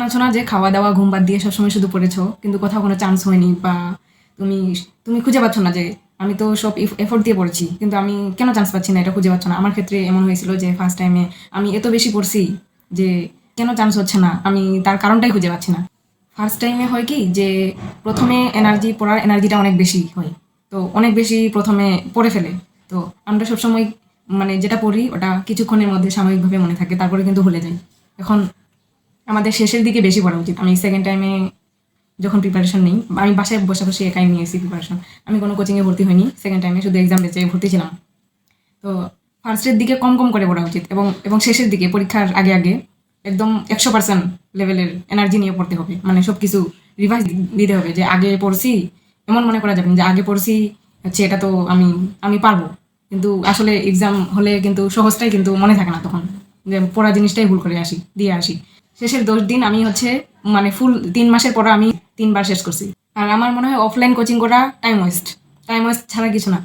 আছো না যে খাওয়া দাওয়া ঘুম বাদ দিয়ে সবসময় শুধু পড়েছো, কিন্তু কোথাও কোনো চান্স হয়নি, বা তুমি তুমি খুঁজে পাচ্ছ না যে আমি তো সব এফোর্ট দিয়ে পড়েছি, কিন্তু আমি কেন চান্স পাচ্ছি না, এটা খুঁজে পাচ্ছ না। আমার ক্ষেত্রে এমন হয়েছিল যে ফার্স্ট টাইমে আমি এত বেশি পড়ছি যে কেন চান্স হচ্ছে না, আমি তার কারণটাই খুঁজে পাচ্ছি না। ফার্স্ট টাইমে হয় কি যে প্রথমে পড়ার এনার্জিটা অনেক বেশি হয়, তো অনেক বেশি প্রথমে পড়ে ফেলে। তো আমরা সবসময় মানে যেটা পড়ি ওটা কিছুক্ষণের মধ্যে সাময়িকভাবে মনে থাকে, তারপরে কিন্তু ভুলে যাই। এখন আমাদের শেষের দিকে বেশি পড়া উচিত। আমি সেকেন্ড টাইমে যখন প্রিপারেশন নিই, আমি বাসায় বসে বসে একাই নিয়েছি প্রিপারেশন। আমি কোনো কোচিংয়ে ভর্তি হইনি, সেকেন্ড টাইমে শুধু এক্সাম বেঁচে ভর্তি ছিলাম। তো ফার্স্টের দিকে কম কম করে পড়া উচিত, এবং এবং শেষের দিকে পরীক্ষার আগে আগে একদম 100% লেভেলের এনার্জি নিয়ে পড়তে হবে। মানে সব কিছু রিভাইজ দিতে হবে, যে আগে পড়ছি এমন মনে করা যাবে না যে আগে পড়ছি হচ্ছে এটা তো আমি আমি পারবো। কিন্তু আসলে এক্সাম হলে কিন্তু সহজটাই কিন্তু মনে থাকে না তখন, যে পড়া জিনিসটাই ভুল করে আসি দিয়ে আসি। শেষের 10 দিন আমি হচ্ছে মানে ফুল 3 মাসের পড়া আমি 3 বার শেষ করছি। আর আমার মনে হয় অফলাইন কোচিং করা টাইম ওয়েস্ট ছাড়া কিছু না।